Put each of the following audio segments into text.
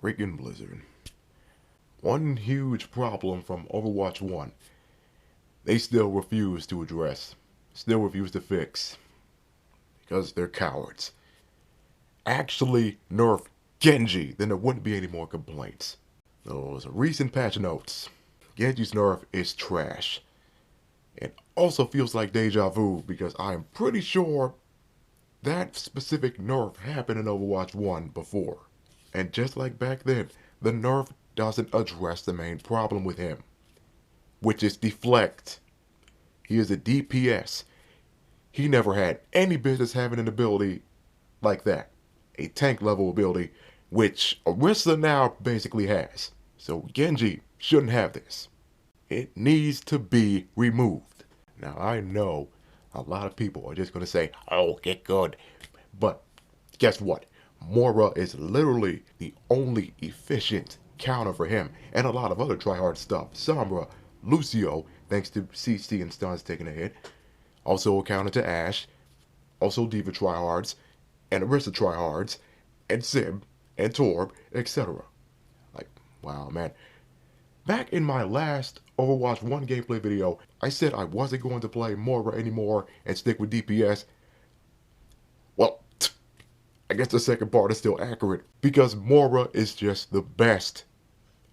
Freakin Blizzard. One huge problem from Overwatch 1, they still refuse to address, still refuse to fix, because they're cowards. Actually nerf Genji, then there wouldn't be any more complaints. Those recent patch notes, Genji's nerf is trash. It also feels like Deja Vu because I am pretty sure that specific nerf happened in Overwatch 1 before. And just like back then, the nerf doesn't address the main problem with him, which is Deflect. He is a DPS. He never had any business having an ability like that. A tank level ability, which Orisa now basically has. So Genji shouldn't have this. It needs to be removed. Now I know a lot of people are just going to say, oh, get good. But guess what? Moira is literally the only efficient counter for him, and a lot of other tryhard stuff. Sombra, Lucio, thanks to CC and stuns taking a hit. Also a counter to Ashe. Also D.Va tryhards, and Orisa tryhards, and Sim, and Torb, etc. Like, wow, man. Back in my last Overwatch 1 gameplay video, I said I wasn't going to play Moira anymore and stick with DPS. Well, I guess the second part is still accurate, because Moira is just the best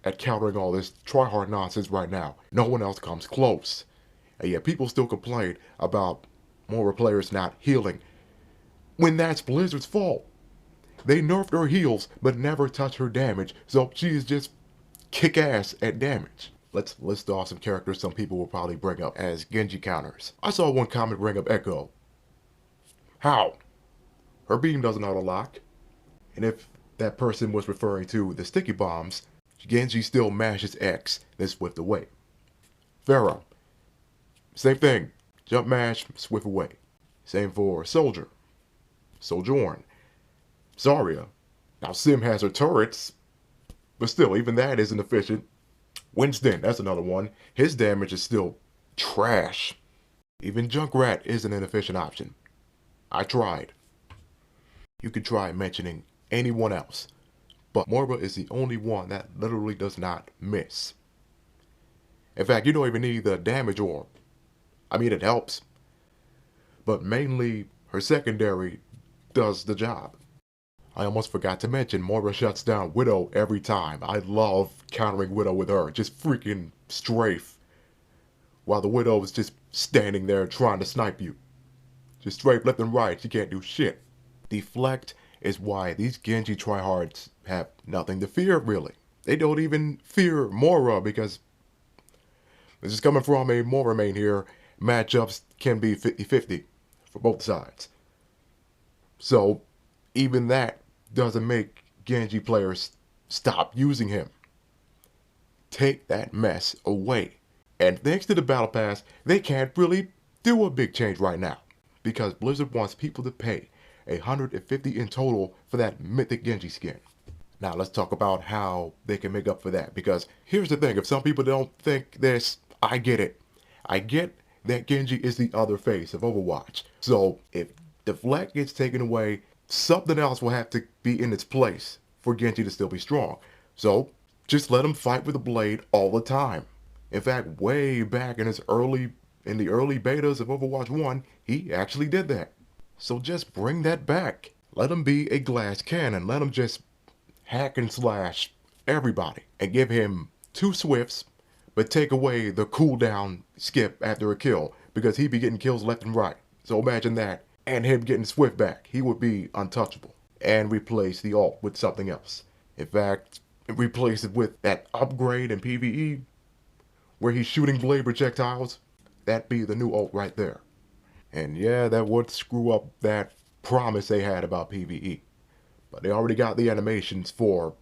at countering all this tryhard nonsense right now. No one else comes close. And yet people still complain about Moira players not healing, when that's Blizzard's fault. They nerfed her heals, but never touch her damage, so she is just kick ass at damage. Let's list off some characters some people will probably bring up as Genji counters. I saw one comment bring up Echo. How? Her beam doesn't auto-lock. And if that person was referring to the sticky bombs, Genji still mashes X, then swift away. Pharah. Same thing. Jump mash, swift away. Same for Soldier. Sojourn. Zarya. Now Sim has her turrets, but still, even that isn't efficient. Winston, that's another one. His damage is still trash. Even Junkrat isn't an efficient option. I tried. You could try mentioning anyone else, but Moira is the only one that literally does not miss. In fact, you don't even need the damage orb. I mean, it helps, but mainly her secondary does the job. I almost forgot to mention Moira shuts down Widow every time. I love countering Widow with her, just freaking strafe, while the Widow is just standing there trying to snipe you. Just strafe left and right, she can't do shit. Deflect is why these Genji tryhards have nothing to fear, really. They don't even fear Moira, because this is coming from a Moira main here. Matchups can be 50-50 for both sides. So even that doesn't make Genji players stop using him. Take that mess away. And thanks to the Battle Pass, they can't really do a big change right now, because Blizzard wants people to pay $150 in total for that mythic Genji skin. Now let's talk about how they can make up for that, because here's the thing, if some people don't think this, I get it. I get that Genji is the other face of Overwatch. So if Deflect gets taken away, something else will have to be in its place for Genji to still be strong. So just let him fight with a blade all the time. In fact, way back in the early betas of Overwatch 1, he actually did that. So just bring that back. Let him be a glass cannon. Let him just hack and slash everybody and give him 2 swifts, but take away the cooldown skip after a kill, because he'd be getting kills left and right. So imagine that, and him getting swift back. He would be untouchable. And replace the ult with something else. In fact, replace it with that upgrade in PvE, where he's shooting blade projectiles. That'd be the new ult right there. And yeah, that would screw up that promise they had about PvE. But they already got the animations for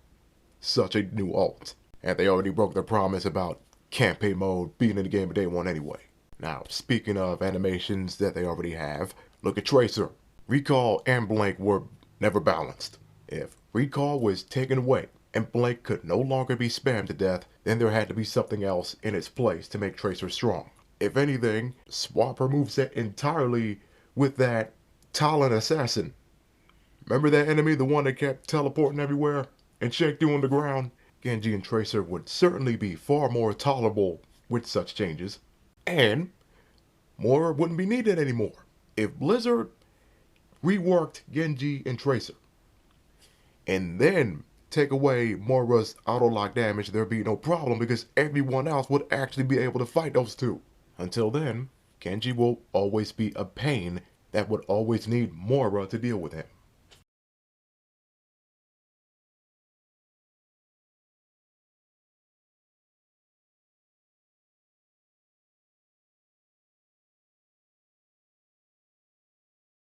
such a new ult. And they already broke their promise about campaign mode being in the game day 1 anyway. Now, speaking of animations that they already have, look at Tracer. Recall and Blink were never balanced. If Recall was taken away and Blink could no longer be spammed to death, then there had to be something else in its place to make Tracer strong. If anything, swap her moveset entirely with that Talon Assassin. Remember that enemy, the one that kept teleporting everywhere? and shake you on the ground, Genji and Tracer would certainly be far more tolerable with such changes, and Moira wouldn't be needed anymore. If Blizzard reworked Genji and Tracer, and then take away Moira's auto-lock damage, there'd be no problem because everyone else would actually be able to fight those two. Until then, Genji will always be a pain that would always need Moira to deal with him.